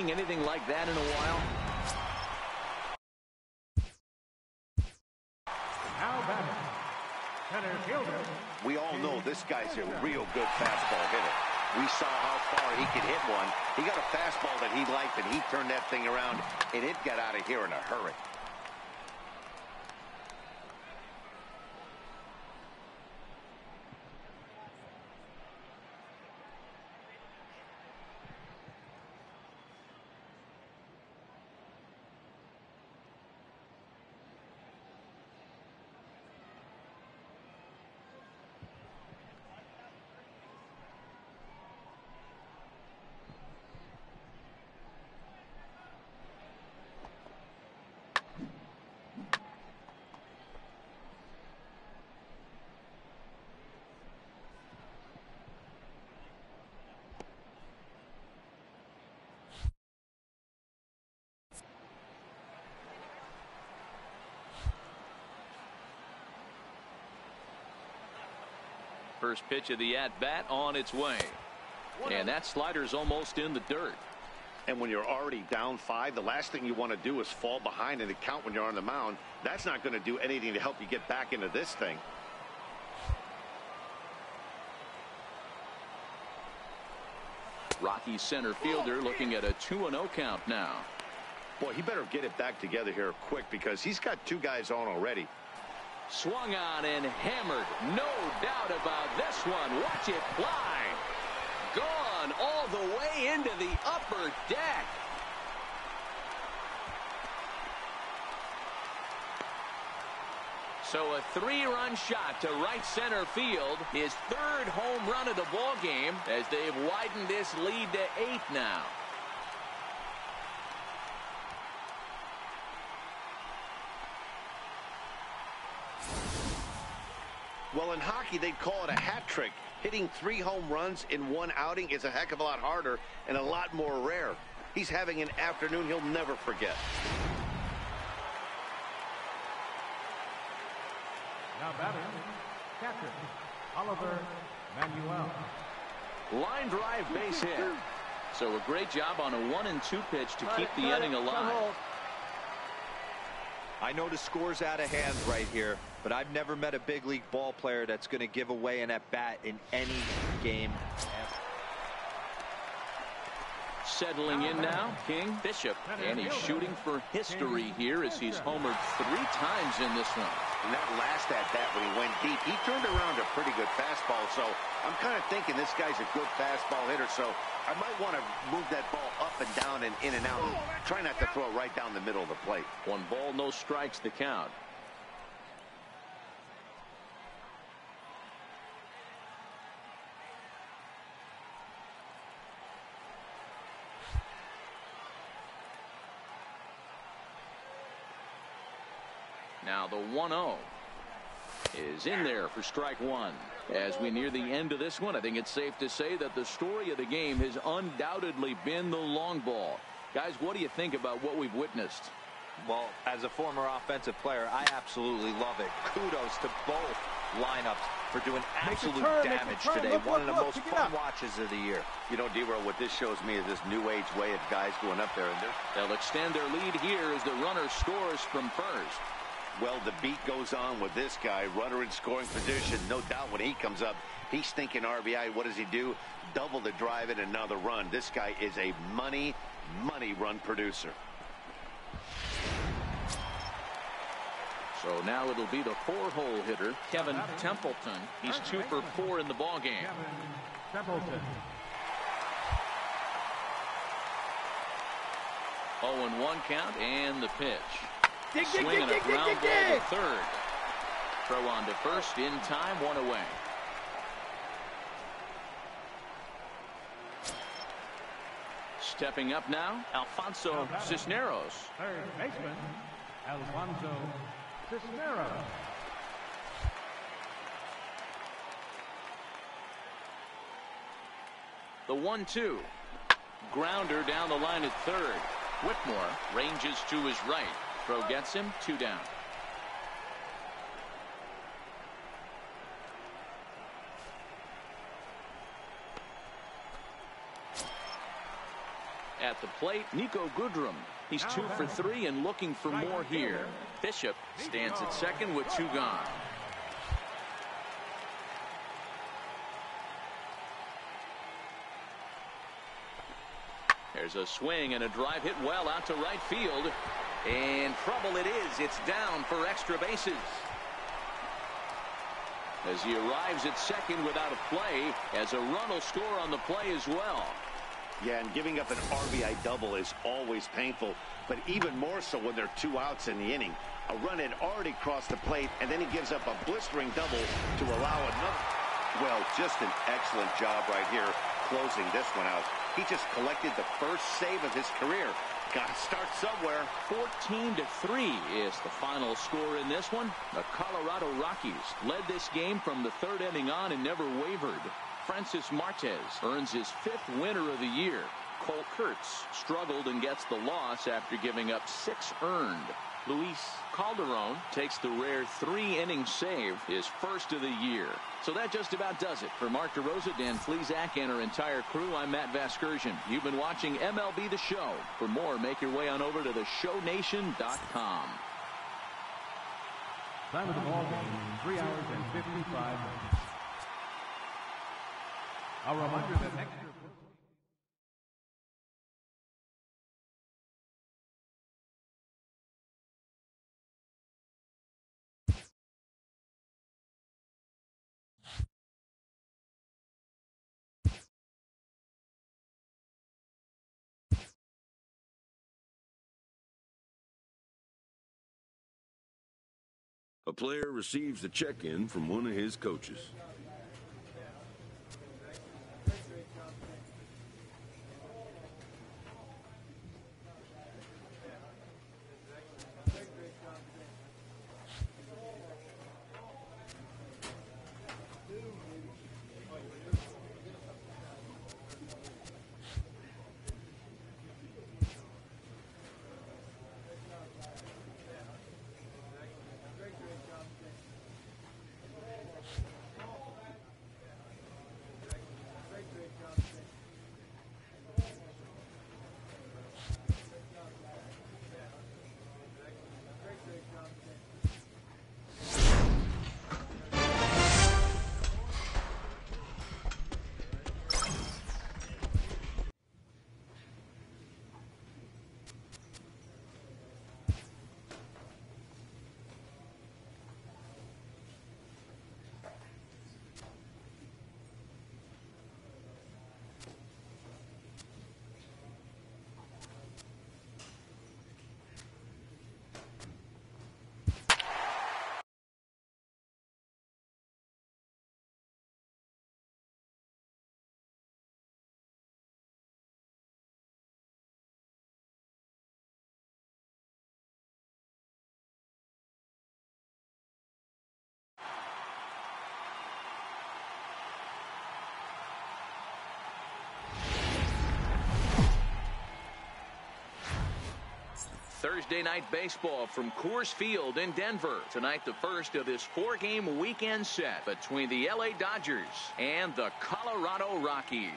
anything like that in a while? Now batting, center fielder. We all know this guy's a real good fastball hitter. We saw how far he could hit one. He got a fastball that he liked, and he turned that thing around, and it got out of here in a hurry. First pitch of the at-bat on its way. And that slider's almost in the dirt. And when you're already down 5, the last thing you want to do is fall behind in the count when you're on the mound. That's not going to do anything to help you get back into this thing. Rocky's center fielder looking at a 2-0 count now. Boy, he better get it back together here quick because he's got 2 guys on already. Swung on and hammered. No doubt about this one. Watch it fly. Gone all the way into the upper deck. So a 3-run shot to right center field. His 3rd home run of the ball game as they've widened this lead to 8 now. Well, in hockey, they'd call it a hat trick. Hitting 3 home runs in 1 outing is a heck of a lot harder and a lot more rare. He's having an afternoon he'll never forget. Now batting, catcher, Oliver Manuel. Line drive base hit. So a great job on a 1-2 pitch to keep the inning alive. I know the score's out of hand right here, but I've never met a big league ball player that's going to give away an at-bat in any game. Settling in now, King Bishop, and he's shooting for history here as he's homered 3 times in this one. And that last at-bat when he went deep, he turned around a pretty good fastball. So I'm kind of thinking this guy's a good fastball hitter. So I might want to move that ball up and down and in and out. And try not to throw it right down the middle of the plate. 1 ball, no strikes the count. Now the 1-0 is in there for strike 1. As we near the end of this one, I think it's safe to say that the story of the game has undoubtedly been the long ball. Guys, what do you think about what we've witnessed? Well, as a former offensive player, I absolutely love it. Kudos to both lineups for doing absolute damage today. One of the most fun watches of the year. You know, D-Roll, what this shows me is this new age way of guys going up there. And they'll extend their lead here as the runner scores from first. Well, the beat goes on with this guy. Runner in scoring position. No doubt when he comes up, he's thinking RBI. What does he do? Double the drive and another run. This guy is a money run producer. So now it'll be the 4-hole hitter, Kevin Templeton. He's 2 for 4 in the ballgame. Templeton. 0-1 count and the pitch. Swinging a ground ball to third. Throw on to first in time, 1 away. Stepping up now, Alfonso Cisneros. Third baseman, Alfonso Cisneros. The 1-2. Grounder down the line at third. Whitmore ranges to his right. Throw gets him, 2 down. At At the plate, Nico Goodrum. He's 2 for 3 and looking for more here. Bishop stands at second with 2 gone. There's a swing and a drive hit well out to right field. And trouble it is. It's down for extra bases. As he arrives at second without a play, as a run will score on the play as well. Yeah, and giving up an RBI double is always painful, but even more so when there are 2 outs in the inning. A run had already crossed the plate, and then he gives up a blistering double to allow another. Well, just an excellent job right here closing this one out. He just collected the first save of his career. Got to start somewhere. 14-3 is the final score in this one. The Colorado Rockies led this game from the 3rd inning on and never wavered. Francis Martes earns his 5th winner of the year. Cole Kurtz struggled and gets the loss after giving up 6 earned. Luis Calderon takes the rare 3-inning save, his first of the year. So that just about does it. For Mark DeRosa, Dan Flezak, and our entire crew, I'm Matt Vasgersian. You've been watching MLB The Show. For more, make your way on over to theshownation.com. Time of the ball game, 3 hours and 55 minutes. A reminder that extra... A player receives a check-in from one of his coaches. Thursday night baseball from Coors Field in Denver. Tonight, the first of this 4-game weekend set between the LA Dodgers and the Colorado Rockies.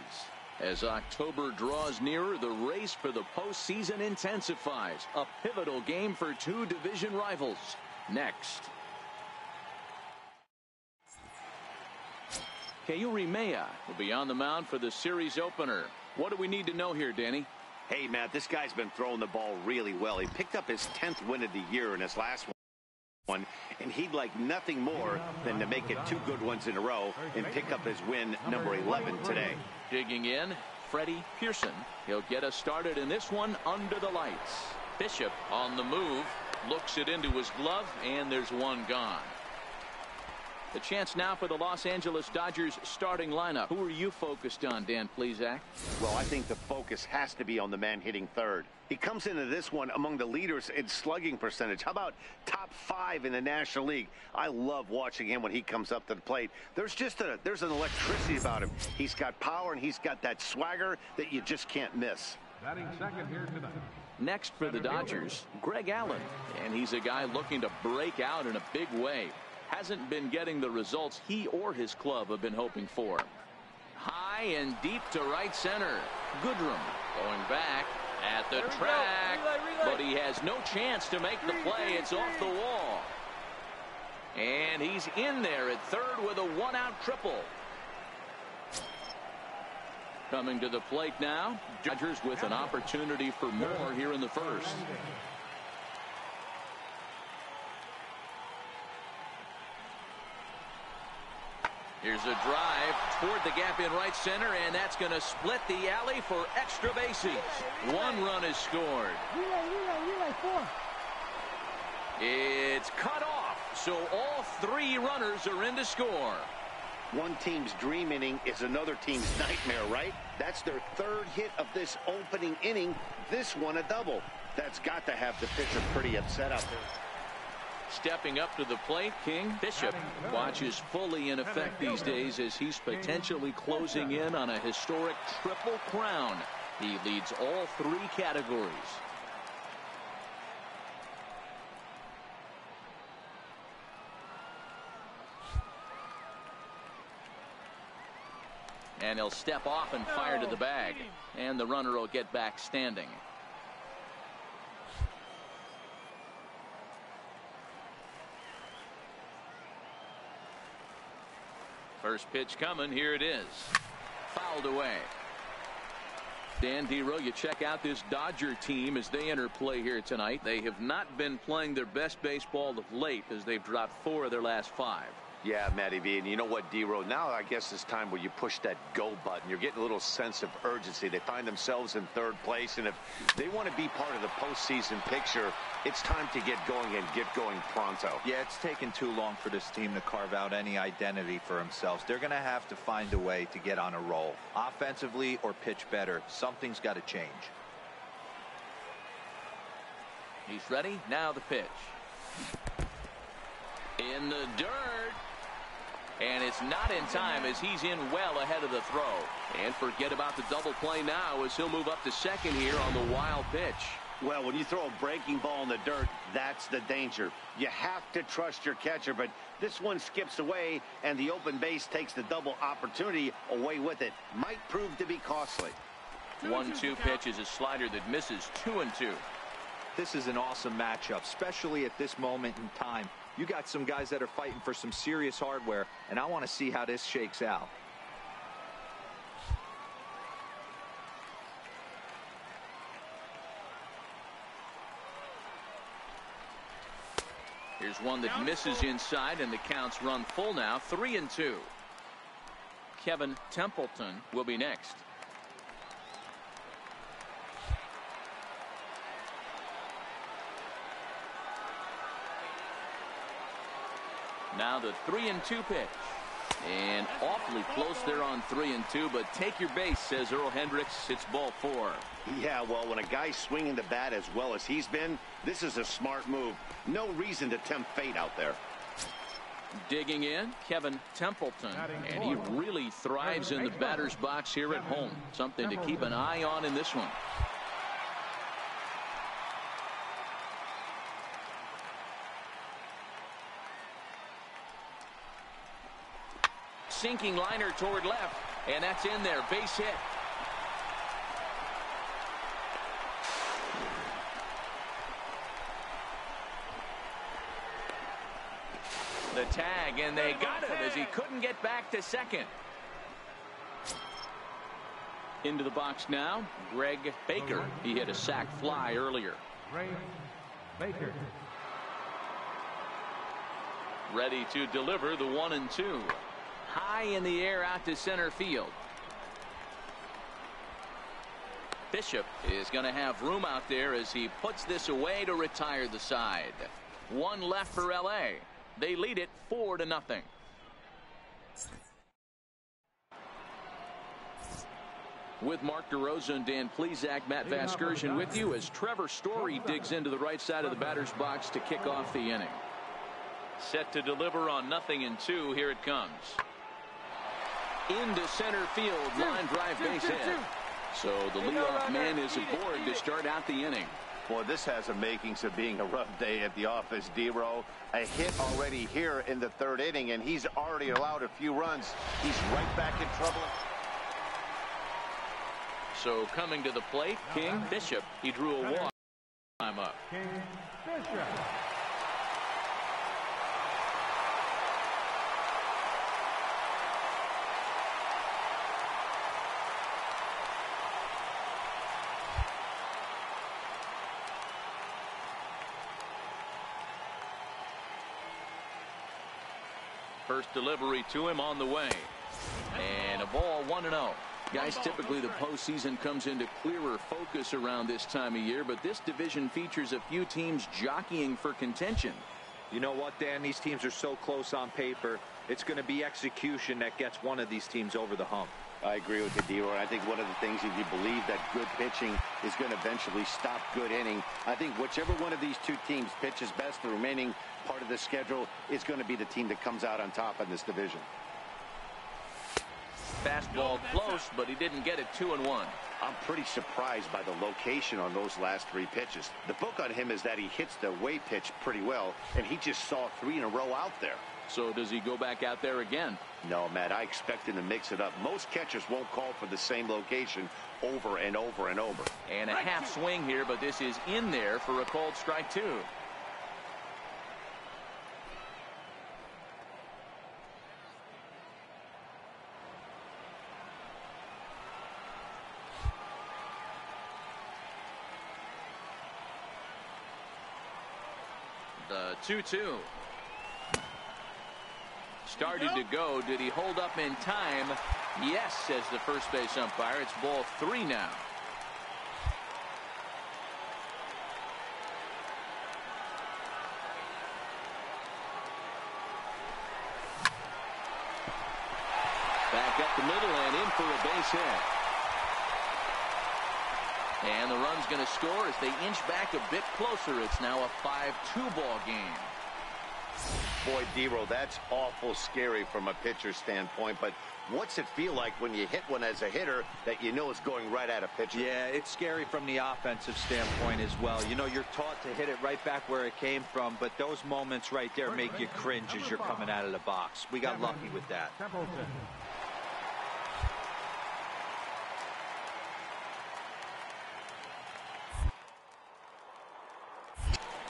As October draws nearer, the race for the postseason intensifies. A pivotal game for 2 division rivals. Next. Keury Maya will be on the mound for the series opener. What do we need to know here, Danny? Hey, Matt, this guy's been throwing the ball really well. He picked up his 10th win of the year in his last one, and he'd like nothing more than to make it 2 good ones in a row and pick up his win number 11 today. Digging in, Freddie Pearson. He'll get us started in this one under the lights. Bishop on the move, looks it into his glove, and there's 1 gone. The chance now for the Los Angeles Dodgers starting lineup. Who are you focused on, Dan Flezak? Well, I think the focus has to be on the man hitting third. He comes into this one among the leaders in slugging percentage. How about top 5 in the National League? I love watching him when he comes up to the plate. There's an electricity about him. He's got power and he's got that swagger that you just can't miss. Batting second here tonight. Next for the Dodgers, Greg Allen. And he's a guy looking to break out in a big way. Hasn't been getting the results he or his club have been hoping for. High and deep to right center. Goodrum going back. At the track, but he has no chance to make the play. It's off the wall. And he's in there at third with a one-out triple. Coming to the plate now, Dodgers with an opportunity for more here in the first. Here's a drive toward the gap in right center, and that's going to split the alley for extra bases. One run is scored. Relay, 4. It's cut off, so all three runners are in to score. One team's dream inning is another team's nightmare, right? That's their third hit of this opening inning. This one a double. That's got to have the pitcher pretty upset out there. Stepping up to the plate, King Bishop watches fully in effect these days as he's potentially closing in on a historic triple crown. He leads all three categories. And he'll step off and fire to the bag. And the runner will get back standing. First pitch coming. Here it is. Fouled away. Dan Dero, you check out this Dodger team as they enter play here tonight. They have not been playing their best baseball of late as they've dropped 4 of their last 5. Yeah, Matty V, and you know what, Dero, now I guess it's time where you push that go button. You're getting a little sense of urgency. They find themselves in third place, and if they want to be part of the postseason picture, it's time to get going and get going pronto. Yeah, it's taken too long for this team to carve out any identity for themselves. They're going to have to find a way to get on a roll, offensively or pitch better. Something's got to change. He's ready. Now the pitch. In the dirt. And it's not in time as he's in well ahead of the throw. And forget about the double play now as he'll move up to second here on the wild pitch. Well, when you throw a breaking ball in the dirt, that's the danger. You have to trust your catcher, but this one skips away, and the open base takes the double opportunity away with it. Might prove to be costly. 1-2 pitch is a slider that misses 2-2. This is an awesome matchup, especially at this moment in time. You got some guys that are fighting for some serious hardware, and I want to see how this shakes out. Here's one that misses inside, and the count's run full now. 3-2. Kevin Templeton will be next. Now the 3-2 pitch. And awfully close there on 3-2, but take your base, says Earl Hendricks. It's ball 4. Yeah, well, when a guy's swinging the bat as well as he's been, this is a smart move. No reason to tempt fate out there. Digging in, Kevin Templeton. And he really thrives in the batter's box here at home. Something to keep an eye on in this one. Sinking liner toward left, and that's in there. Base hit. The tag, and they got him as he couldn't get back to second. Into the box now, Greg Baker. He hit a sac fly earlier. Greg Baker. Ready to deliver the 1-2. High in the air out to center field. Bishop is going to have room out there as he puts this away to retire the side. One left for LA. They lead it 4-0. With Mark DeRosa and Dan Plesac, Matt Vasgersian with you as Trevor Story digs into the right side of the batter's box to kick off the inning. Set to deliver on 0-2. Here it comes. Into center field, line drive base hit. So the leadoff man is aboard to start out the inning. Boy, this has the makings of being a rough day at the office, Dero. A hit already here in the third inning, and he's already allowed a few runs. He's right back in trouble. So coming to the plate, King Bishop. He drew a walk. Time up. King Bishop. First delivery to him on the way. And a ball 1-0. Guys, typically the postseason comes into clearer focus around this time of year, but this division features a few teams jockeying for contention. You know what, Dan? These teams are so close on paper. It's going to be execution that gets one of these teams over the hump. I agree with you, D-Roy. I think one of the things, if you believe that good pitching is going to eventually stop good inning, I think whichever one of these two teams pitches best the remaining part of the schedule is going to be the team that comes out on top in this division. Fastball close, but he didn't get it. 2-1. I'm pretty surprised by the location on those last 3 pitches. The book on him is that he hits the away pitch pretty well, and he just saw 3 in a row out there. So does he go back out there again? No, Matt, I expect him to mix it up. Most catchers won't call for the same location over and over and over. And a half swing here, but this is in there for a called strike 2. The 2-2. Started to go. Did he hold up in time? Yes, says the first base umpire. It's ball 3 now. Back up the middle and in for a base hit. And the run's going to score as they inch back a bit closer. It's now a 5-2 ball game. Boy, D-Roy, that's awful scary from a pitcher's standpoint, but what's it feel like when you hit one as a hitter that you know is going right at a pitcher? Yeah, it's scary from the offensive standpoint as well. You know, you're taught to hit it right back where it came from, but those moments right there make you cringe as you're coming out of the box. We got lucky with that.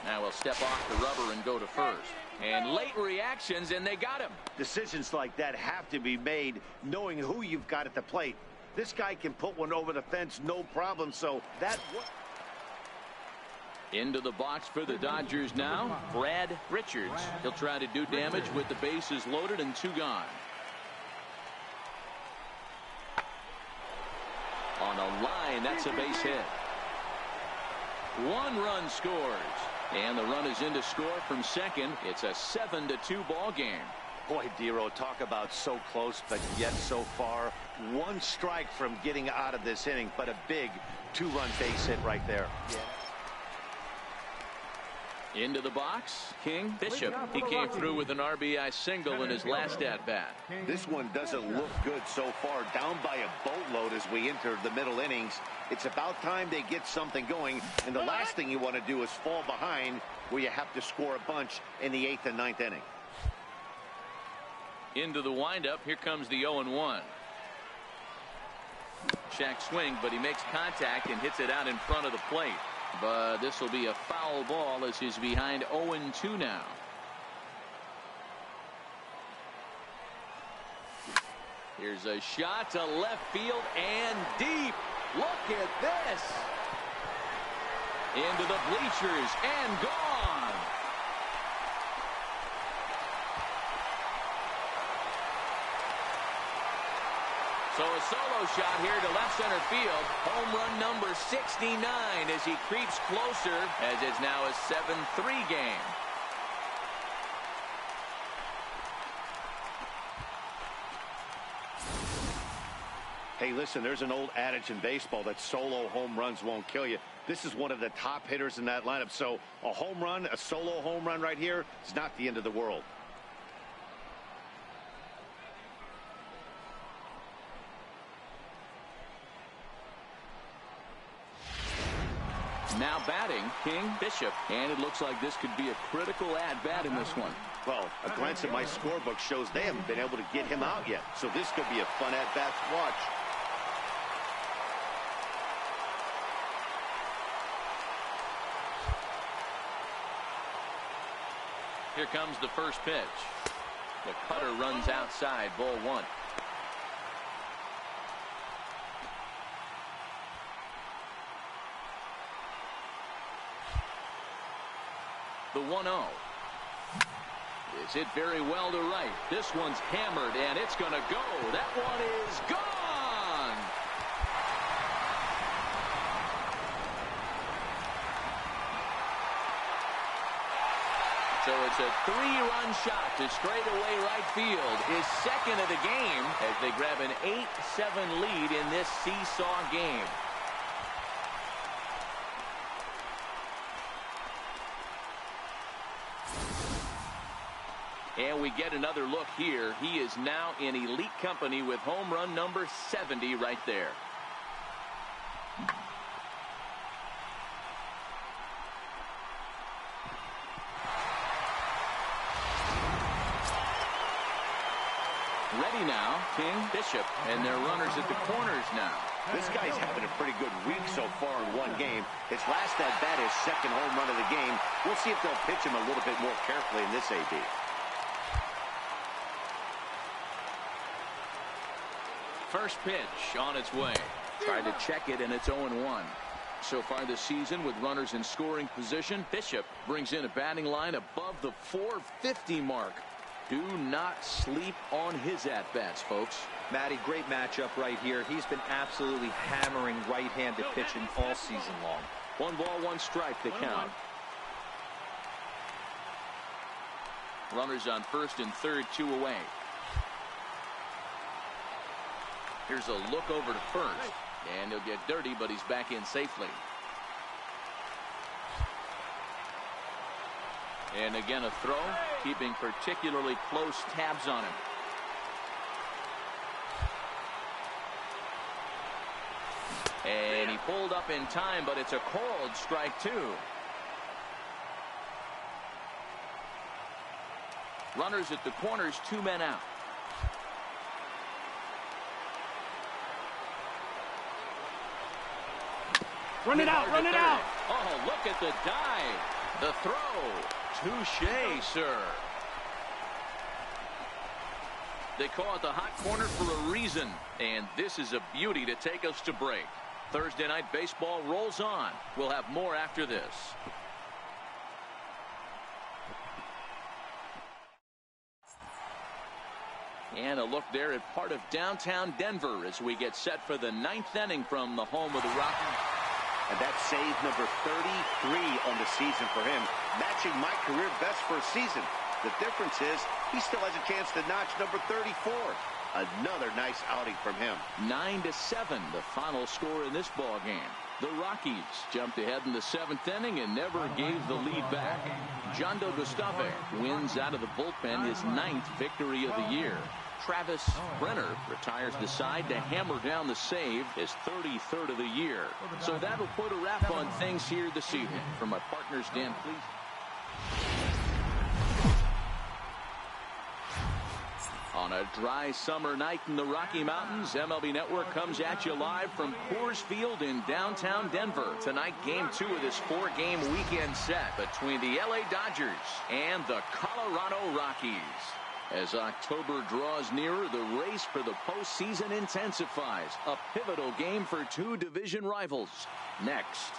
Now we'll step off the rubber and go to first. And late reactions, and they got him. Decisions like that have to be made knowing who you've got at the plate. This guy can put one over the fence, no problem. So that... Into the box for the Dodgers now, Brad Richards. He'll try to do damage with the bases loaded and 2 gone. On a line, that's a base hit. 1 run scores. And the run is in to score from second. It's a 7-2 ball game. Boy, D-Roy, talk about so close, but yet so far. 1 strike from getting out of this inning, but a big 2-run base hit right there. Into the box, King Bishop. He came through with an RBI single in his last at-bat. This one doesn't look good so far. Down by a boatload as we enter the middle innings. It's about time they get something going, and the last thing you want to do is fall behind where you have to score a bunch in the 8th and 9th inning. Into the windup. Here comes the 0-1. Check swing, but he makes contact and hits it out in front of the plate. But this will be a foul ball as he's behind 0-2 now. Here's a shot to left field and deep. Look at this. Into the bleachers and gone. So a solo shot here to left center field. Home run number 69 as he creeps closer, as it's now a 7-3 game. Hey, listen, there's an old adage in baseball that solo home runs won't kill you. This is one of the top hitters in that lineup. So a home run, a solo home run right here, is not the end of the world. Now batting, King Bishop. And it looks like this could be a critical at-bat in this one. Well, a glance at my scorebook shows they haven't been able to get him out yet. So this could be a fun at-bat to watch. Here comes the first pitch. The cutter runs outside, ball 1. The 1-0 is hit very well to right. This one's hammered, and it's going to go. That one is gone. So it's a 3-run shot to straightaway right field. His second of the game as they grab an 8-7 lead in this seesaw game. And we get another look here. He is now in elite company with home run number 70 right there. Ready now, King, Bishop, and their runners at the corners now. This guy's having a pretty good week so far in one game. His last at bat is second home run of the game. We'll see if they'll pitch him a little bit more carefully in this AB. First pitch on its way. Tried to check it, and it's 0-1. So far this season with runners in scoring position, Bishop brings in a batting line above the 450 mark. Do not sleep on his at-bats, folks. Matty, great matchup right here. He's been absolutely hammering right-handed pitching all season long. 1 ball, 1 strike to count. Runners on first and third, 2 away. Here's a look over to first, and he'll get dirty, but he's back in safely. And again a throw, keeping particularly close tabs on him. And he pulled up in time, but it's a called strike 2. Runners at the corners, 2 men out. Run it out, run it out. Oh, look at the dive. The throw. Touche, sir. They call it the hot corner for a reason, and this is a beauty to take us to break. Thursday night baseball rolls on. We'll have more after this. And a look there at part of downtown Denver as we get set for the 9th inning from the home of the Rockies. And that's save number 33 on the season for him, matching my career best for a season. The difference is he still has a chance to notch number 34. Another nice outing from him. 9-7, the final score in this ball game. The Rockies jumped ahead in the 7th inning and never gave the lead back. Jondo Gustave wins out of the bullpen his 9th victory of the year. Travis Brenner retires the side to hammer down the save, his 33rd of the year. So that'll put a wrap on things here this evening. From my partners, Dan, please. On a dry summer night in the Rocky Mountains, MLB Network comes at you live from Coors Field in downtown Denver. Tonight, Game 2 of this 4-game weekend set between the LA Dodgers and the Colorado Rockies. As October draws nearer, the race for the postseason intensifies. A pivotal game for 2 division rivals. Next,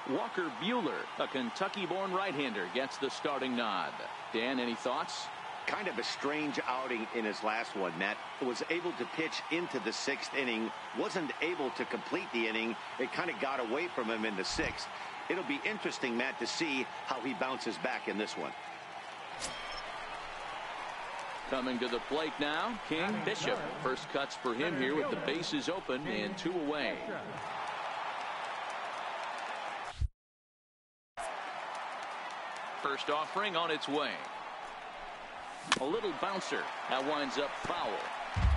Walker Buehler, a Kentucky-born right-hander, gets the starting nod. Dan, any thoughts? Kind of a strange outing in his last one, Matt. Was able to pitch into the 6th inning, wasn't able to complete the inning. It kind of got away from him in the 6th. It'll be interesting, Matt, to see how he bounces back in this one. Coming to the plate now, King Bishop. First cuts for him here with the bases open and 2 away. First offering on its way. A little bouncer. That winds up foul.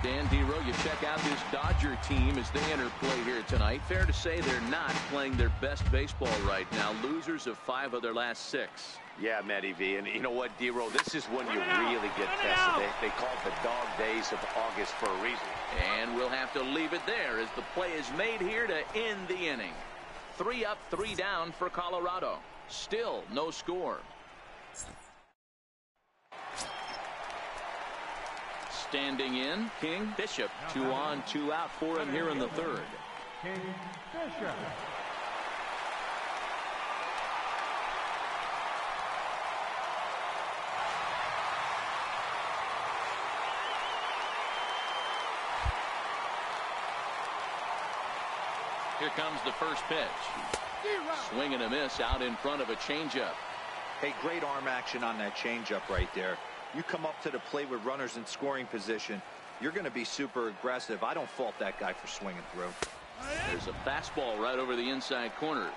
Dan Dero, you check out this Dodger team as they enter play here tonight. Fair to say they're not playing their best baseball right now. Losers of 5 of their last 6. Yeah, Matty V. And you know what, Dero? This is when you really get tested. They call it the dog days of August for a reason. And we'll have to leave it there as the play is made here to end the inning. 3 up, 3 down for Colorado. Still no score. standing in, King Bishop. 2 on, 2 out for him here in the third. King Bishop. Here comes the first pitch. Swing and a miss out in front of a changeup. Hey, great arm action on that changeup right there. You come up to the plate with runners in scoring position, you're going to be super aggressive. I don't fault that guy for swinging through. There's a fastball right over the inside corner.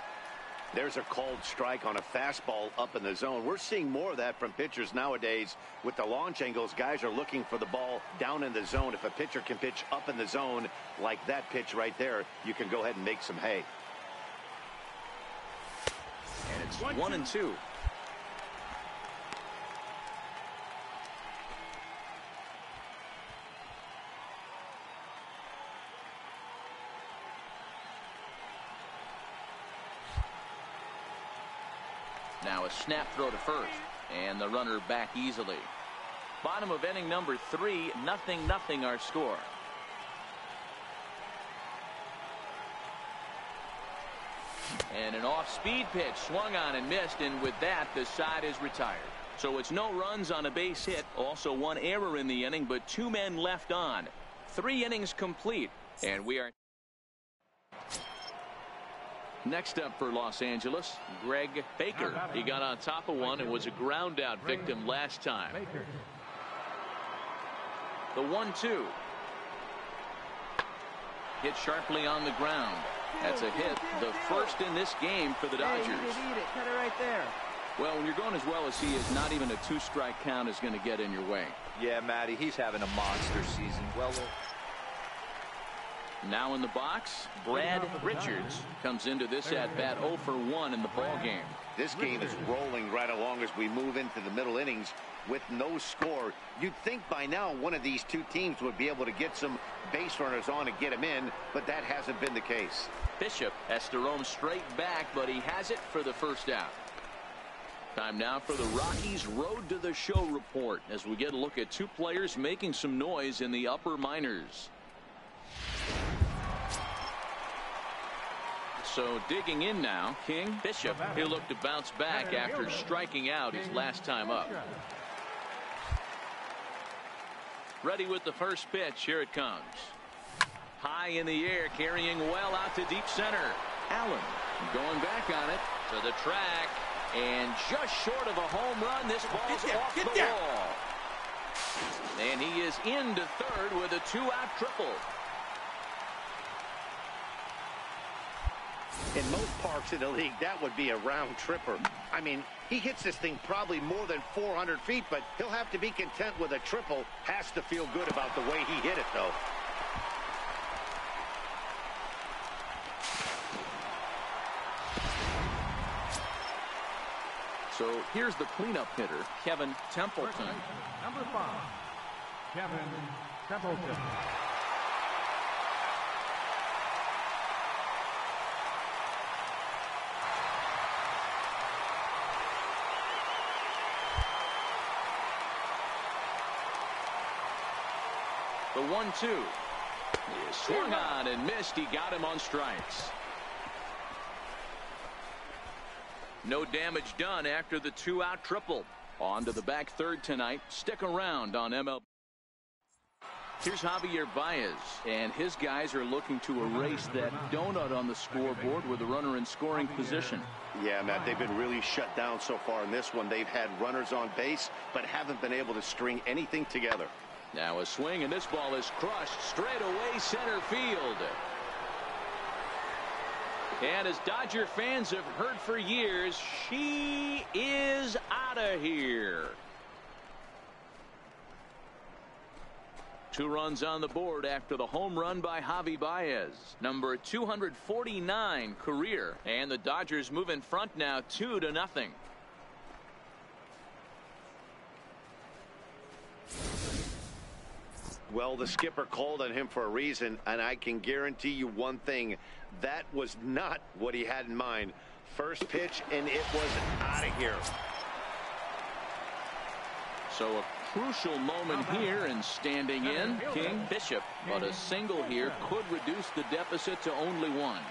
There's a called strike on a fastball up in the zone. We're seeing more of that from pitchers nowadays. With the launch angles, guys are looking for the ball down in the zone. If a pitcher can pitch up in the zone like that pitch right there, you can go ahead and make some hay. And it's 1-2. Now a snap throw to first, and the runner back easily. Bottom of inning number 3, 0-0 our score. And an off-speed pitch swung on and missed, and with that the side is retired. So it's no runs on a base hit, also 1 error in the inning, but 2 men left on. 3 innings complete, and we are next up for Los Angeles, Greg Baker. He got on top of one and was a ground out victim last time. The 1-2. Hit sharply on the ground. That's a hit, the first in this game for the Dodgers. Cut it right there. Well, when you're going as well as he is, not even a 2-strike count is going to get in your way. Yeah, Matty, he's having a monster season. Well, now in the box, Brad Richards comes into this at-bat 0 for 1 in the ball game. This game is rolling right along as we move into the middle innings with no score. You'd think by now one of these two teams would be able to get some base runners on and get them in, but that hasn't been the case. Bishop has to roam straight back, but he has it for the first out. Time now for the Rockies Road to the Show report as we get a look at 2 players making some noise in the upper minors. So digging in now, King Bishop. He'll look to bounce back after striking out his last time up. Ready with the first pitch. Here it comes. High in the air, carrying well out to deep center. Allen going back on it to the track, and just short of a home run. This ball's off the wall. And he is into third with a 2-out triple. In most parks in the league, that would be a round tripper. I mean, he hits this thing probably more than 400 feet, but he'll have to be content with a triple. Has to feel good about the way he hit it, though. So here's the cleanup hitter, Kevin Templeton. Number 5, Kevin Templeton. The 1-2 is swung on and missed. He got him on strikes. No damage done after the 2-out triple. On to the back third tonight. Stick around on MLB. Here's Javier Baez, and his guys are looking to erase that donut on the scoreboard with a runner in scoring position. Yeah, Matt, they've been really shut down so far in this one. They've had runners on base, but haven't been able to string anything together. Now a swing, and this ball is crushed straight away center field. And as Dodger fans have heard for years, she is out of here. 2 runs on the board after the home run by Javi Baez, number 249 career, and the Dodgers move in front now 2-0. Well, the skipper called on him for a reason, and I can guarantee you one thing. That was not what he had in mind. First pitch, and it was out of here. So a crucial moment here and standing in, King Bishop. But a single here could reduce the deficit to only one.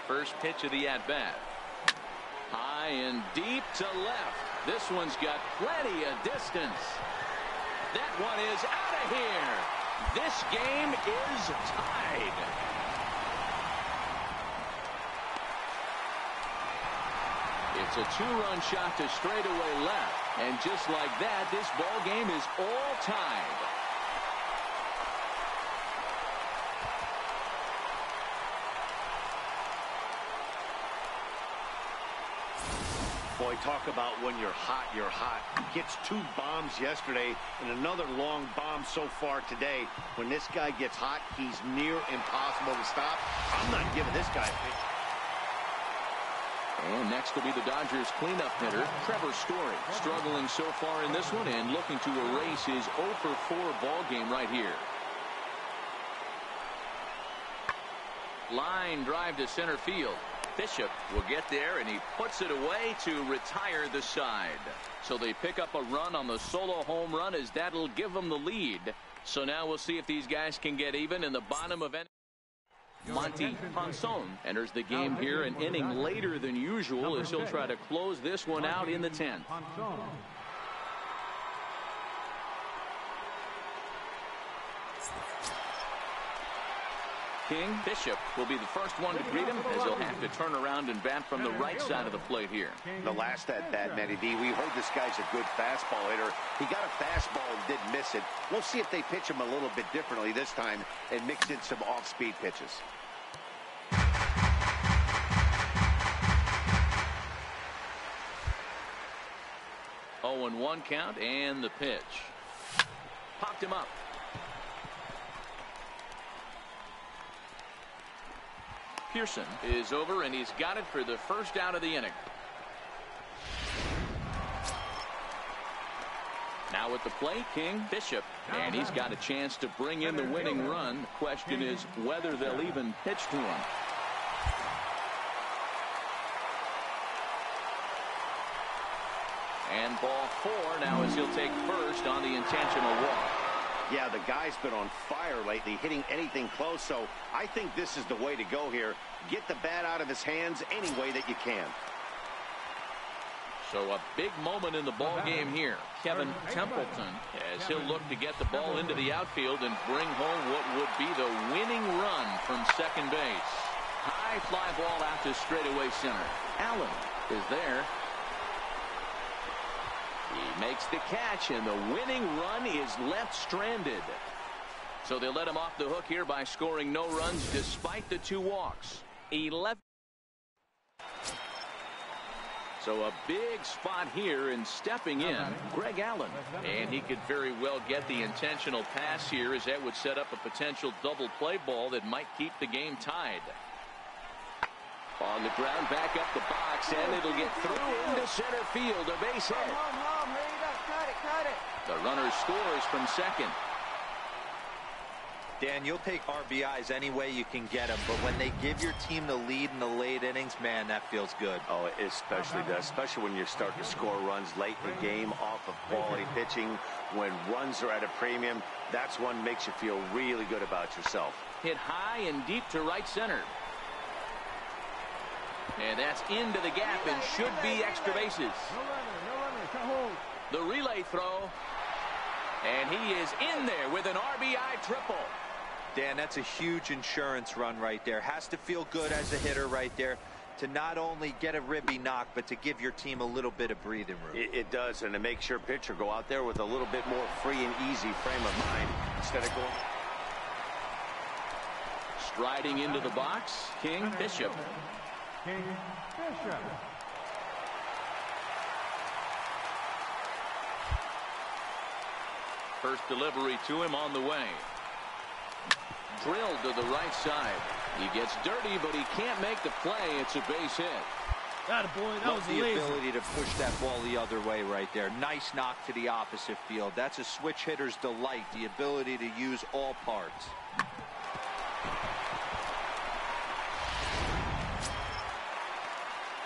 First pitch of the at-bat. High and deep to left. This one's got plenty of distance. That one is out of here. This game is tied. It's a two-run shot to straightaway left. And just like that, this ball game is all tied. Boy, talk about when you're hot, you're hot. Gets 2 bombs yesterday and another long bomb so far today. When this guy gets hot, he's near impossible to stop. I'm not giving this guy a pitch. And next will be the Dodgers cleanup hitter, Trevor Story. Struggling so far in this one and looking to erase his 0 for 4 ball game right here. Line drive to center field. Bishop will get there, and he puts it away to retire the side. So they pick up a run on the solo home run, as that'll give them the lead. So now we'll see if these guys can get even in the bottom of any. Monty Ponson enters the game here an inning later than usual, as he'll try to close this one out in the 10th. King Bishop will be the first one to greet him, as he'll have to turn around and bat from the right side of the plate here. The last at bat, Matty D, we heard this guy's a good fastball hitter. He got a fastball and didn't miss it. We'll see if they pitch him a little bit differently this time and mix in some off-speed pitches. Oh, and 1 count, and the pitch. Popped him up. Pearson is over, and he's got it for the first out of the inning. Now at the plate, King Bishop, and he's got a chance to bring in the winning run. The question is whether they'll even pitch to him. And ball 4 now, as he'll take first on the intentional walk. Yeah, the guy's been on fire lately, hitting anything close, so I think this is the way to go here. Get the bat out of his hands any way that you can. So a big moment in the ball game here. Kevin Templeton, as he'll look to get the ball into the outfield and bring home what would be the winning run from second base. High fly ball out to straightaway center. Allen is there. He makes the catch, and the winning run is left stranded. So they let him off the hook here by scoring no runs despite the 2 walks. 11. So a big spot here, and stepping in, Greg Allen. And he could very well get the intentional pass here, as that would set up a potential double play ball that might keep the game tied. On the ground, back up the box, and it'll get through into center field. A base hit. The runner scores from second. Dan, you'll take RBIs any way you can get them, but when they give your team the lead in the late innings, man, that feels good. Oh, it especially does, especially when you're starting to score runs late in the game off of quality pitching. When runs are at a premium, that's one makes you feel really good about yourself. Hit high and deep to right center. And that's into the gap and should be extra bases. The relay throw. And he is in there with an RBI triple. Dan, that's a huge insurance run right there. Has to feel good as a hitter right there to not only get a ribby knock, but to give your team a little bit of breathing room. It does, and to make your pitcher go out there with a little bit more free and easy frame of mind instead of going. Striding into the box, King Bishop. King Bishop. First delivery to him on the way. Drilled to the right side. He gets dirty, but he can't make the play. It's a base hit. Attaboy, that was the lazy. ability to push that ball the other way right there. Nice knock to the opposite field. That's a switch hitter's delight, the ability to use all parts.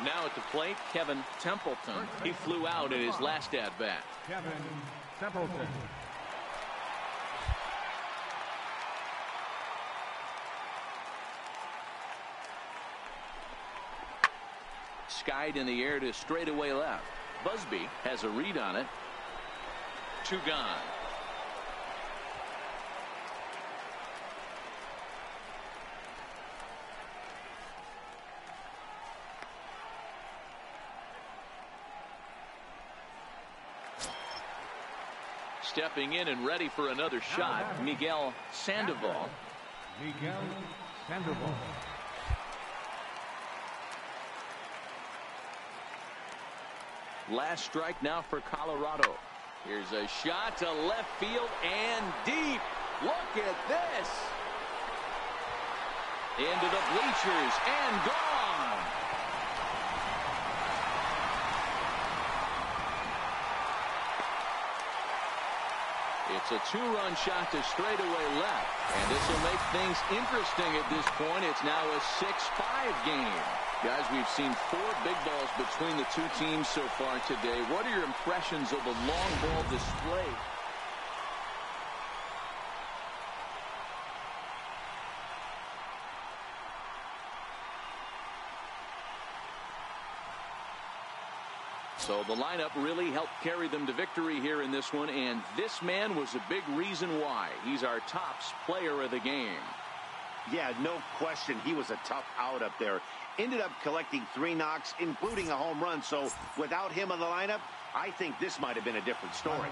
Now at the plate, Kevin Templeton. He flew out in his last at-bat. Kevin Templeton. Skied in the air to straightaway left. Busby has a read on it. 2 gone. Stepping in and ready for another shot, Miguel Sandoval. Miguel Sandoval. Last strike now for Colorado. Here's a shot to left field and deep. Look at this. Into the bleachers and gone. It's a 2-run shot to straightaway left. And this will make things interesting at this point. It's now a 6-5 game. Guys, we've seen 4 big balls between the two teams so far today. What are your impressions of the long ball display? So the lineup really helped carry them to victory here in this one, and this man was a big reason why. He's our top player of the game. Yeah, no question. He was a tough out up there. Ended up collecting 3 knocks, including a home run. So without him in the lineup, I think this might have been a different story.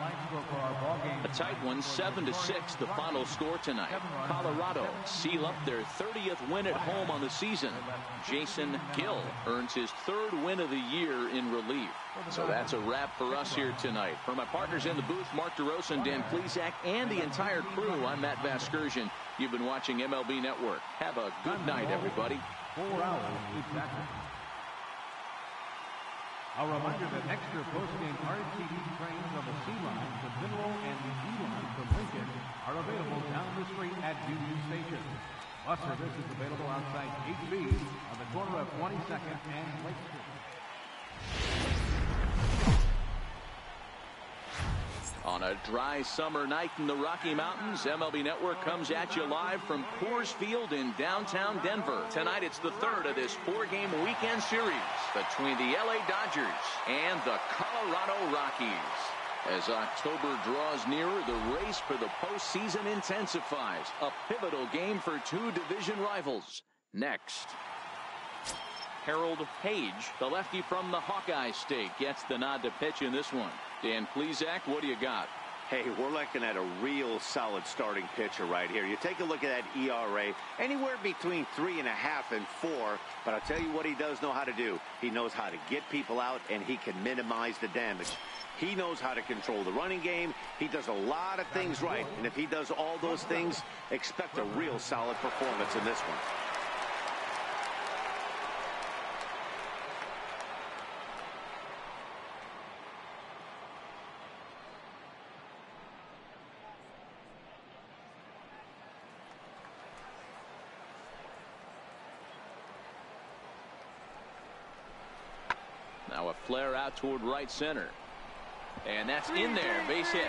A tight one, 7-6, the final score tonight. Colorado seal up their 30th win at home on the season. Jason Gill earns his 3rd win of the year in relief. So that's a wrap for us here tonight. For my partners in the booth, Mark DeRosa and Dan Plesac, and the entire crew, I'm Matt Vasgersian. You've been watching MLB Network. Have a good night, everybody. 4 hours exactly. A reminder that extra post-game RTD trains on the C-Line, the Mineral, and the E-Line from Lincoln are available down the street at Union Station. Bus service is available outside HB on the corner of 22nd and Lake Street. On a dry summer night in the Rocky Mountains, MLB Network comes at you live from Coors Field in downtown Denver. Tonight it's the 3rd of this 4-game weekend series between the LA Dodgers and the Colorado Rockies. As October draws nearer, the race for the postseason intensifies. A pivotal game for 2 division rivals. Next, Harold Page, the lefty from the Hawkeye State, gets the nod to pitch in this one. Dan Plesac, what do you got? Hey, we're looking at a real solid starting pitcher right here. You take a look at that ERA, anywhere between 3.5 and 4. But I'll tell you what he does know how to do. He knows how to get people out, and he can minimize the damage. He knows how to control the running game. He does a lot of things right. And if he does all those things, expect a real solid performance in this one. Now a flare out toward right center. And that's in there. Base hit.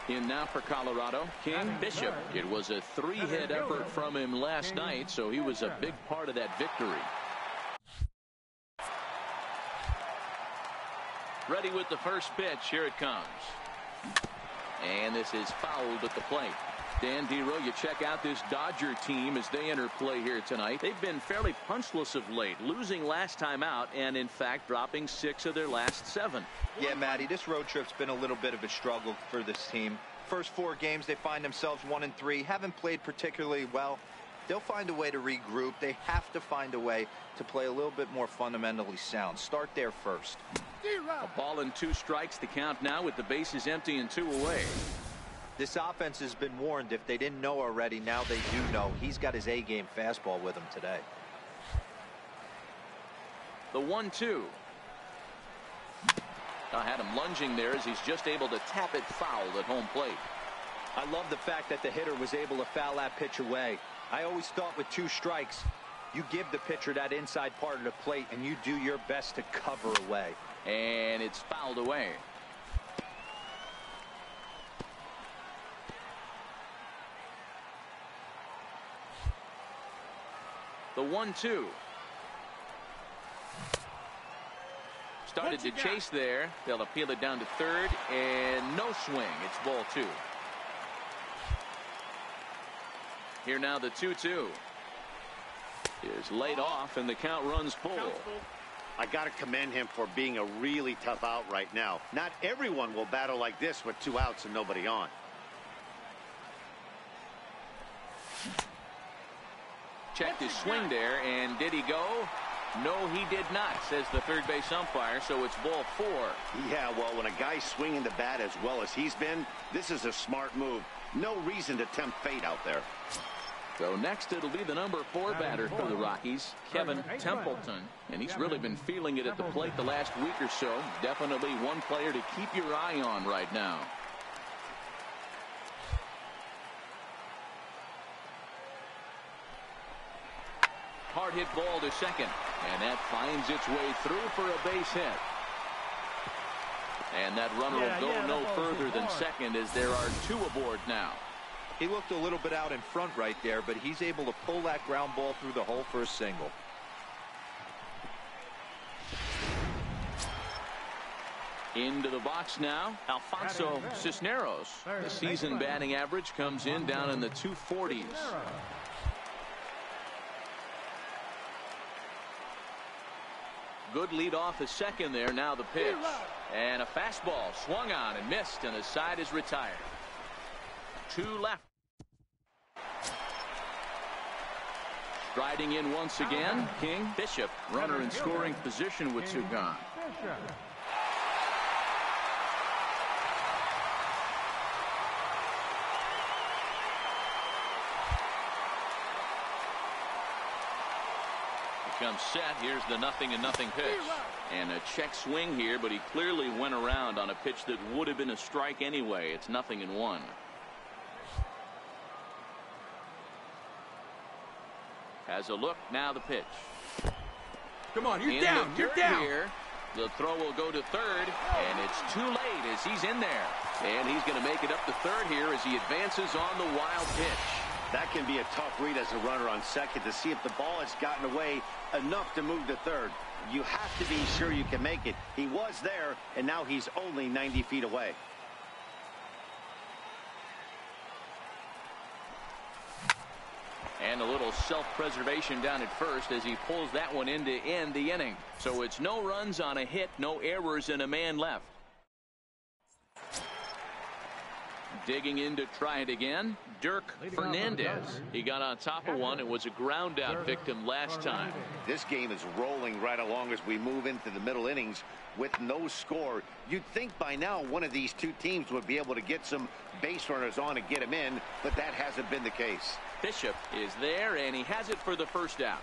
In now for Colorado, King Bishop. It was a 3-hit effort from him last night, so he was a big part of that victory. Ready with the first pitch. Here it comes. And this is fouled at the plate. Dan Dero, you check out this Dodger team as they enter play here tonight. They've been fairly punchless of late, losing last time out and, in fact, dropping 6 of their last 7. Yeah, Matty, this road trip's been a little bit of a struggle for this team. First 4 games, they find themselves 1-3, haven't played particularly well. They'll find a way to regroup. They have to find a way to play a little bit more fundamentally sound. Start there first. A ball and 2 strikes, the count now with the bases empty and 2 away. This offense has been warned. If they didn't know already, now they do know. He's got his A-game fastball with him today. The 1-2. I had him lunging there as he's just able to tap it foul at home plate. I love the fact that the hitter was able to foul that pitch away. I always thought with 2 strikes, you give the pitcher that inside part of the plate and you do your best to cover away. And it's fouled away. The 1-2. Started to chase there. They'll appeal it down to third, and no swing. It's ball 2. Here now the 2-2 is laid off, and the count runs full. I got to commend him for being a really tough out right now. Not everyone will battle like this with 2 outs and nobody on. Checked his swing there, and did he go? No, he did not, says the third base umpire, so it's ball 4. Yeah, well, when a guy's swinging the bat as well as he's been, this is a smart move. No reason to tempt fate out there. So next it'll be the number 4 batter for the Rockies, Kevin Templeton. And he's really been feeling it at the plate the last week or so. Definitely one player to keep your eye on right now. Hard hit ball to second, and that finds its way through for a base hit. And that runner will go no further than second, as there are 2 aboard now. He looked a little bit out in front right there, but he's able to pull that ground ball through the hole for a single. Into the box now, Alfonso Cisneros. The season batting average comes in down in the 240s. Good lead off the second there. Now the pitch. And a fastball swung on and missed, and the side is retired. 2 left. Striding in once again, King Bishop. Runner in scoring position with 2 gone. Comes set. Here's the 0-0 pitch. And a check swing here, but he clearly went around on a pitch that would have been a strike anyway. It's 0-1. Has a look. Now the pitch. Come on, you're down. You're down. Here. The throw will go to third, and it's too late as he's in there. And he's going to make it up to third here as he advances on the wild pitch. That can be a tough read as a runner on second to see if the ball has gotten away enough to move to third. You have to be sure you can make it. He was there, and now he's only 90 feet away. And a little self-preservation down at first as he pulls that one in to end the inning. So it's no runs on a hit, no errors, and a man left. Digging in to try it again, Dirk Fernandez. He got on top of one. It was a ground out victim last time. This game is rolling right along as we move into the middle innings with no score. You'd think by now one of these 2 teams would be able to get some base runners on and get them in, but that hasn't been the case. Bishop is there, and he has it for the first out.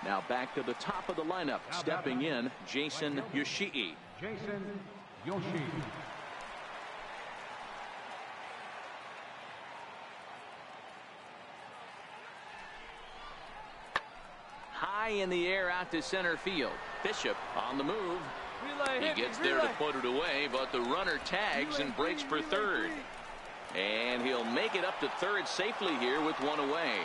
Now back to the top of the lineup, stepping in, Jason Yoshii. Jason Yoshii. High in the air out to center field. Bishop on the move. He gets there to put it away, but the runner tags and breaks for third. And he'll make it up to third safely here with 1 away.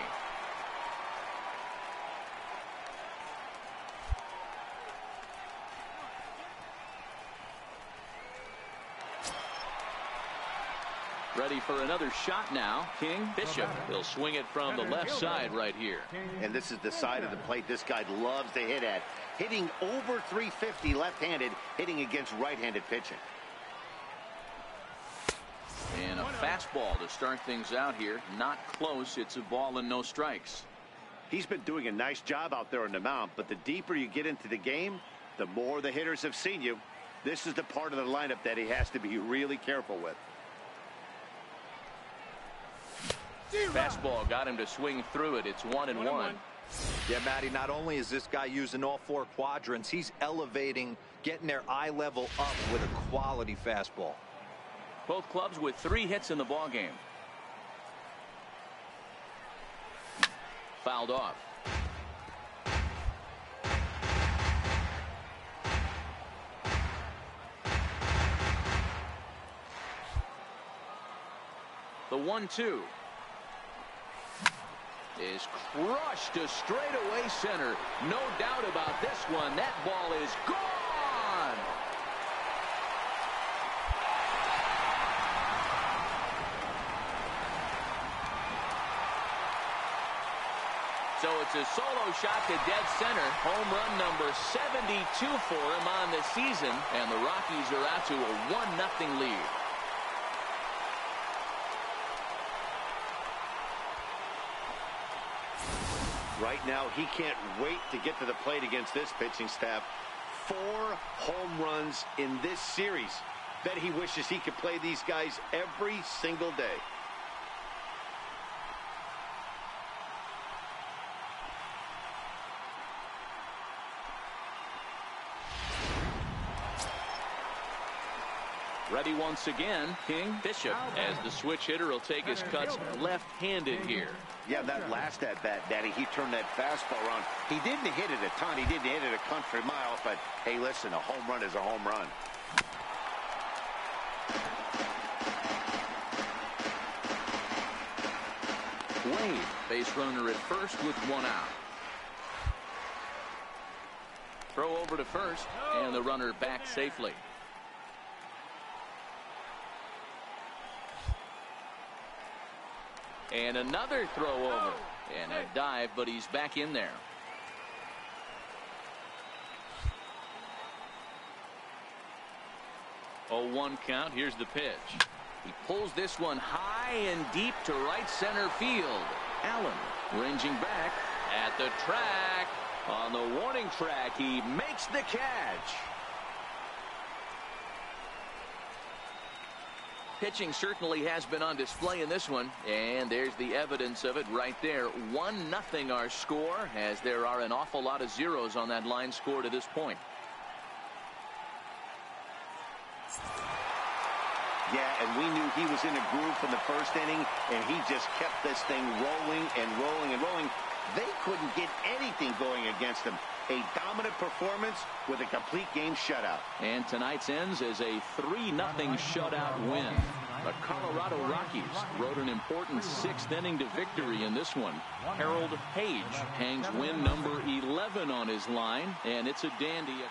Ready for another shot now. King Bishop. He'll swing it from the left side right here. And this is the side of the plate this guy loves to hit at. Hitting over 350 left-handed, hitting against right-handed pitching. And a fastball to start things out here. Not close. It's a ball and no strikes. He's been doing a nice job out there on the mound, but the deeper you get into the game, the more the hitters have seen you. This is the part of the lineup that he has to be really careful with. Fastball got him to swing through it. It's 1-1. Yeah, Matty, not only is this guy using all 4 quadrants, he's elevating, getting their eye level up with a quality fastball. Both clubs with 3 hits in the ballgame. Fouled off. The 1-2 is crushed to straightaway center. No doubt about this one. That ball is gone. So it's a solo shot to dead center. Home run number 72 for him on the season. And the Rockies are out to a 1-0 lead. Right now, he can't wait to get to the plate against this pitching staff. 4 home runs in this series. Bet he wishes he could play these guys every single day. Ready once again, King. Bishop, as the switch hitter, will take his cuts left-handed here. Yeah, that last at-bat, Daddy, he turned that fastball around. He didn't hit it a ton. He didn't hit it a country mile. But, hey, listen, a home run is a home run. Wade, base runner at first with 1 out. Throw over to first, and the runner back safely. And another throw over. And a dive, but he's back in there. Oh, 1 count. Here's the pitch. He pulls this one high and deep to right center field. Allen ranging back at the track. On the warning track, he makes the catch. Pitching certainly has been on display in this one, and there's the evidence of it right there. 1-0 our score, as there are an awful lot of zeros on that line score to this point. Yeah, and we knew he was in a groove from the first inning, and he just kept this thing rolling and rolling and rolling. They couldn't get anything going against him. A dominant performance with a complete game shutout. And tonight's ends as a 3-0 shutout win. The Colorado Rockies rode an important 6th inning to victory in this one. Harold Page hangs win number 11 on his line, and it's a dandy.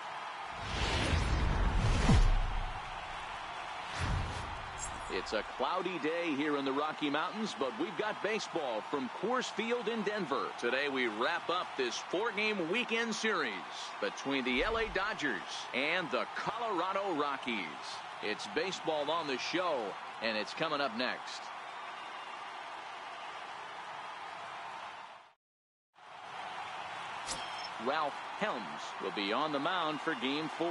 It's a cloudy day here in the Rocky Mountains, but we've got baseball from Coors Field in Denver. Today we wrap up this 4-game weekend series between the LA Dodgers and the Colorado Rockies. It's baseball on the show, and it's coming up next. Ralph Helms will be on the mound for Game 4.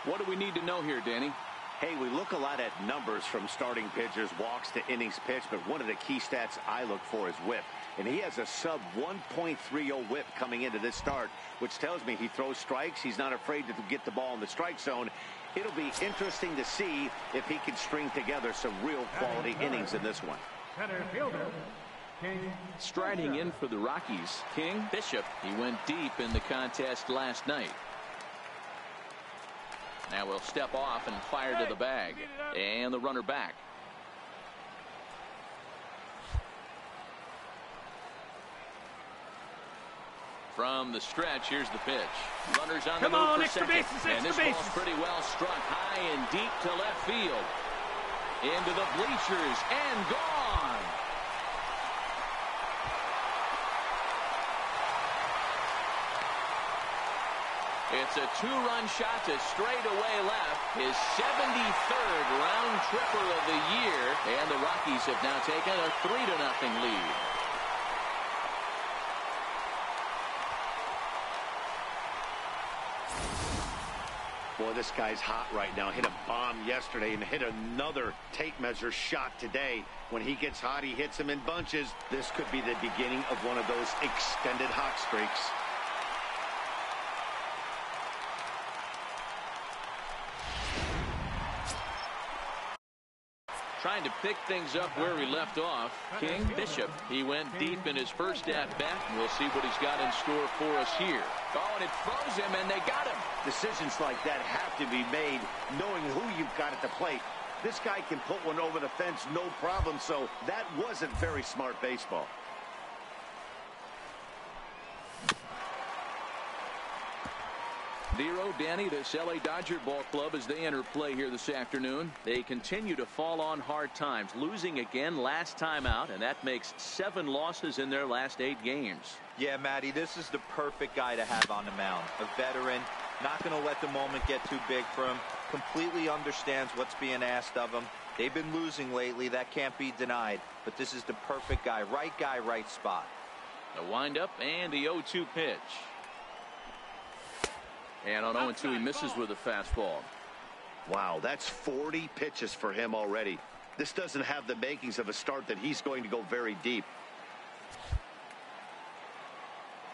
What do we need to know here, Danny? Hey, we look a lot at numbers from starting pitchers, walks to innings pitched, but one of the key stats I look for is whip. And he has a sub 1.30 whip coming into this start, which tells me he throws strikes. He's not afraid to get the ball in the strike zone. It'll be interesting to see if he can string together some real quality innings in this one. Center fielder, King. Striding in for the Rockies, King Bishop. He went deep in the contest last night. Now we'll step off and fire to the bag. And the runner back. From the stretch, here's the pitch. Runners on the move for second. And this ball's pretty well struck high and deep to left field. Into the bleachers and gone. It's a 2-run shot to straightaway left. His 73rd round tripper of the year. And the Rockies have now taken a 3-0 lead. Boy, this guy's hot right now. Hit a bomb yesterday and hit another tape measure shot today. When he gets hot, he hits them in bunches. This could be the beginning of one of those extended hot streaks. Trying to pick things up where he left off. King Bishop. He went deep in his first at-bat. We'll see what he's got in store for us here. Oh, and it froze him, and they got him. Decisions like that have to be made knowing who you've got at the plate. This guy can put one over the fence, no problem, so that wasn't very smart baseball. Vero, Danny, this LA Dodger ball club as they enter play here this afternoon. They continue to fall on hard times, losing again last time out, and that makes 7 losses in their last 8 games. Yeah, Matty, this is the perfect guy to have on the mound. A veteran, not going to let the moment get too big for him, completely understands what's being asked of him. They've been losing lately, that can't be denied, but this is the perfect guy, right spot. The windup and the 0-2 pitch. And on 0-2, he misses with a fastball. Wow, that's 40 pitches for him already. This doesn't have the makings of a start that he's going to go very deep.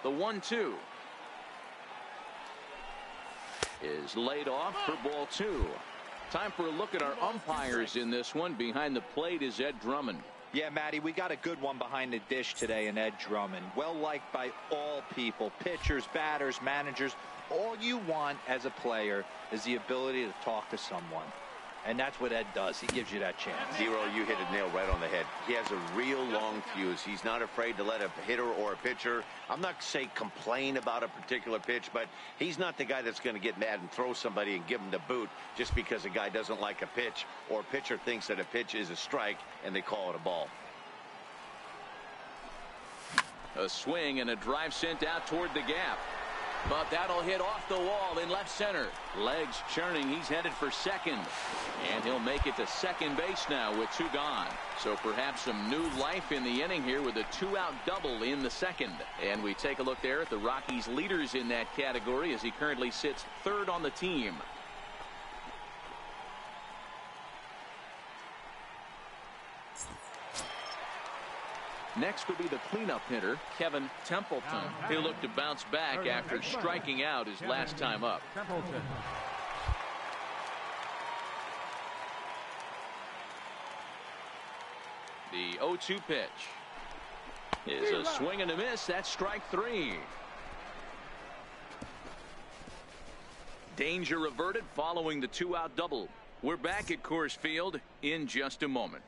The 1-2 is laid off for ball 2. Time for a look at our umpires in this one. Behind the plate is Ed Drummond. Yeah, Matty, we got a good one behind the dish today in Ed Drummond. Well liked by all people, pitchers, batters, managers. All you want as a player is the ability to talk to someone. And that's what Ed does. He gives you that chance. Zero, you hit a nail right on the head. He has a real long fuse. He's not afraid to let a hitter or a pitcher, I'm not saying complain about a particular pitch, but he's not the guy that's going to get mad and throw somebody and give him the boot just because a guy doesn't like a pitch or a pitcher thinks that a pitch is a strike and they call it a ball. A swing and a drive sent out toward the gap. But that'll hit off the wall in left center. Legs churning. He's headed for second. And he'll make it to second base now with 2 gone. So perhaps some new life in the inning here with a 2-out double in the second. And we take a look there at the Rockies' leaders in that category as he currently sits 3rd on the team. Next will be the cleanup hitter, Kevin Templeton. He'll look to bounce back after striking out his last time up. The 0-2 pitch is a swing and a miss. That's strike 3. Danger averted following the 2-out double. We're back at Coors Field in just a moment.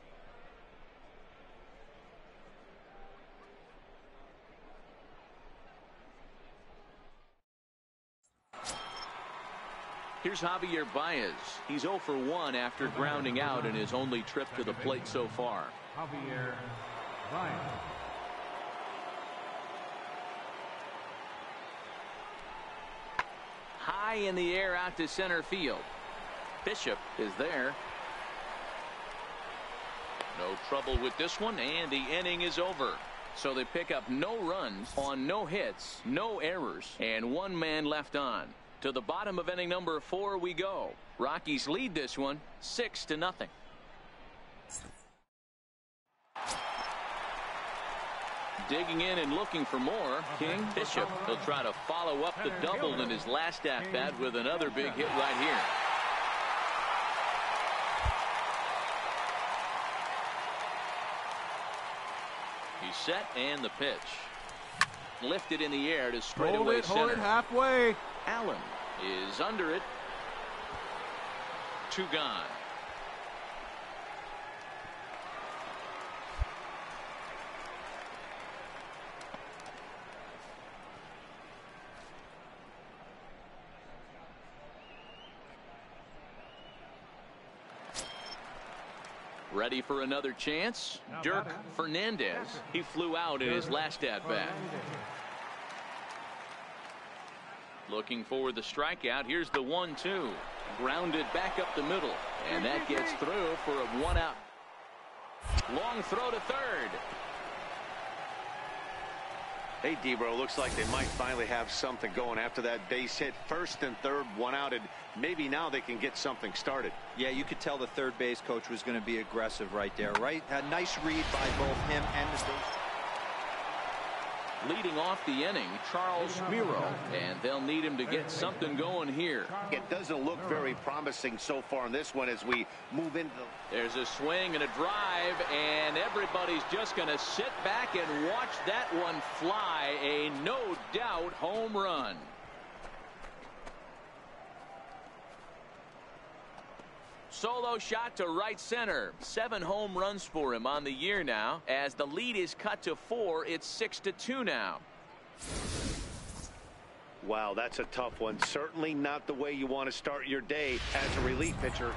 Here's Javier Baez. He's 0 for 1 after grounding out in his only trip to the plate so far. Javier Baez. High in the air out to center field. Bishop is there. No trouble with this one, and the inning is over. So they pick up no runs on no hits, no errors, and 1 man left on. To the bottom of inning number 4 we go. Rockies lead this one 6-0. Digging in and looking for more, King Bishop. He'll try to follow up the double in his last at-bat with another big hit right here. He's set and the pitch. Lifted in the air to straightaway center. Hold it halfway. Allen is under it. 2 gone. Ready for another chance? Dirk Fernandez. He flew out in his last at-bat. Looking for the strikeout. Here's the 1-2. Grounded back up the middle. And that gets through for a 1-out. Long throw to third. Hey, Debro, looks like they might finally have something going after that base hit. First and third, one out, and maybe now they can get something started. Yeah, you could tell the third base coach was going to be aggressive right there, right? A nice read by both him and the base. Leading off the inning, Charles Miro, and they'll need him to get something going here. It doesn't look very promising so far in this one as we move into the... There's a swing and a drive, and everybody's just going to sit back and watch that one fly. A no-doubt home run. Solo shot to right center. 7 home runs for him on the year now. As the lead is cut to 4, it's 6-2 now. Wow, that's a tough one. Certainly not the way you want to start your day as a relief pitcher.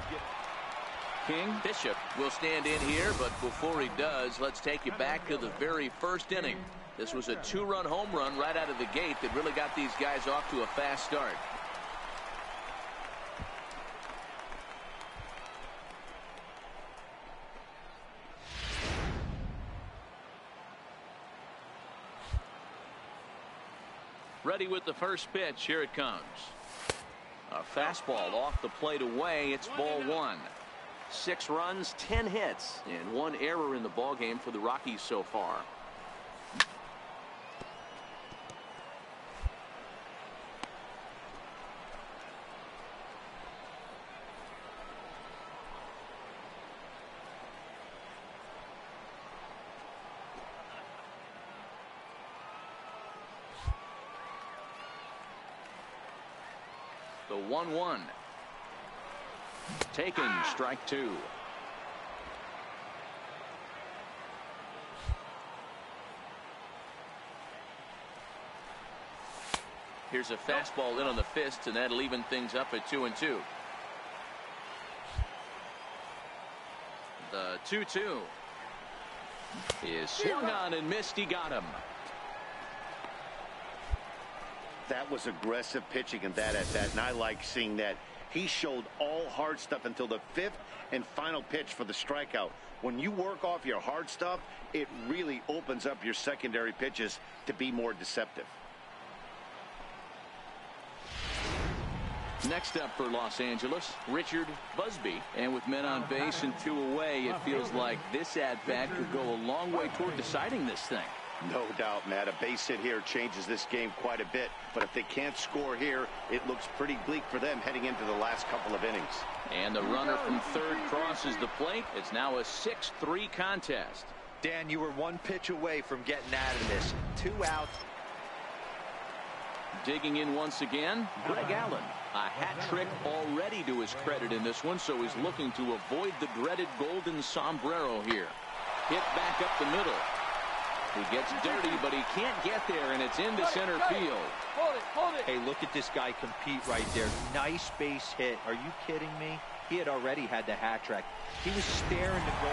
King Bishop will stand in here, but before he does, let's take you back to the very first inning. This was a 2-run home run right out of the gate that really got these guys off to a fast start. Ready with the first pitch. Here it comes. A fastball off the plate away. It's ball 1. 6 runs, 10 hits, and 1 error in the ballgame for the Rockies so far. The 1-1. Taken, strike 2. Here's a fastball in on the fist, and that'll even things up at 2-2. The 2-2 is swung on and missed. He got him. That was aggressive pitching in that at-bat, and I like seeing that. He showed all hard stuff until the 5th and final pitch for the strikeout. When you work off your hard stuff, it really opens up your secondary pitches to be more deceptive. Next up for Los Angeles, Richard Busby. And with men on base and 2 away, it feels like this at-bat could go a long way toward deciding this thing. No doubt, Matt. A base hit here changes this game quite a bit. But if they can't score here, it looks pretty bleak for them heading into the last couple of innings. And the runner from third crosses the plate. It's now a 6-3 contest. Dan, you were 1 pitch away from getting out of this. 2 outs. Digging in once again, Greg Allen. A hat trick already to his credit in this one, so he's looking to avoid the dreaded golden sombrero here. Hit back up the middle. He gets dirty, but he can't get there, and it's into center field. Hold it. Hey, look at this guy compete right there. Nice base hit. Are you kidding me? He had already had the hat trick. He was staring to go.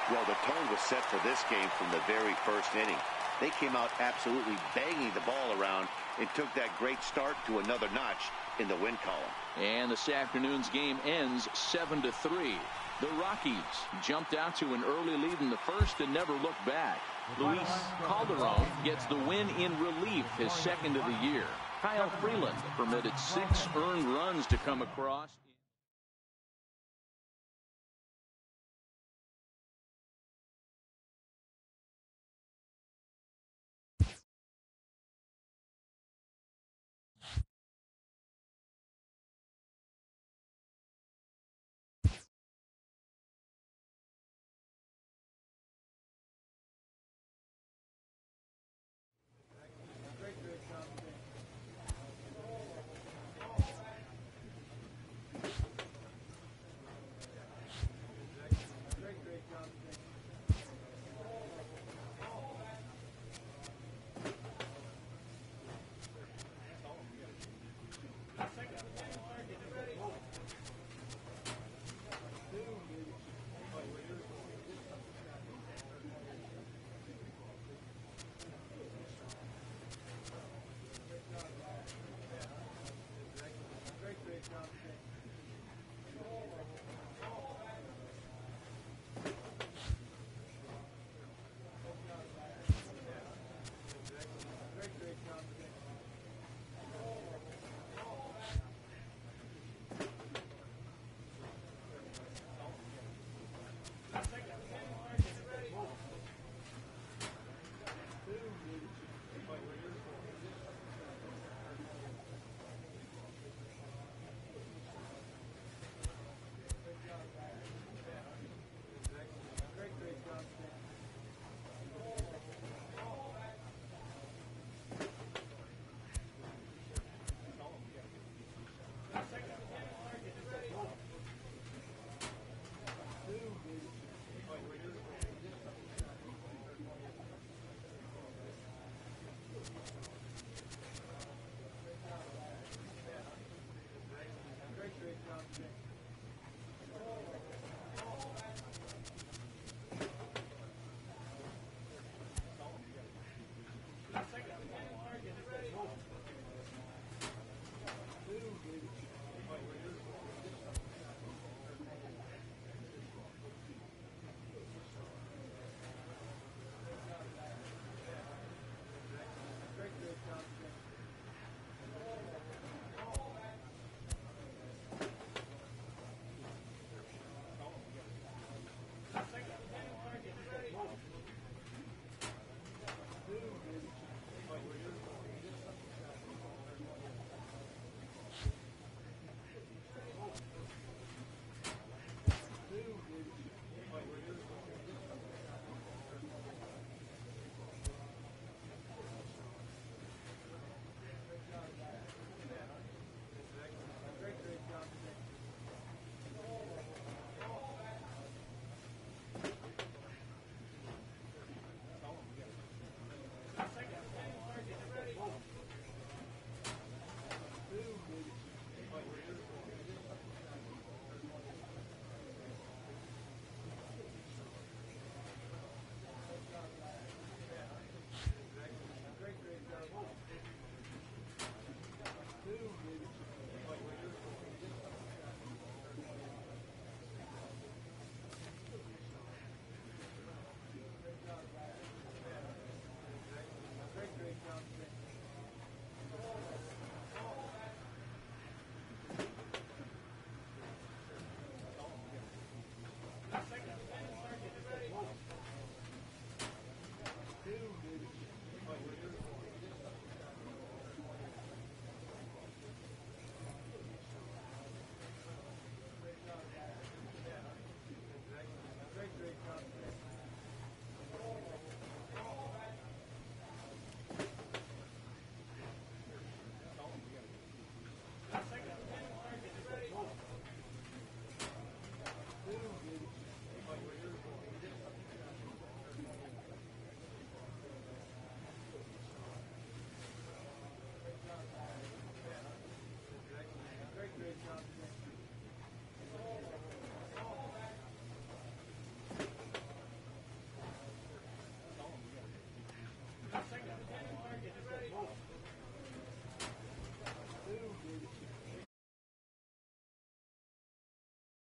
Well, the tone was set for this game from the very first inning. They came out absolutely banging the ball around and took that great start to another notch in the win column. And this afternoon's game ends 7-3. The Rockies jumped out to an early lead in the first and never looked back. Luis Calderon gets the win in relief, his 2nd of the year. Kyle Freeland permitted 6 earned runs to come across.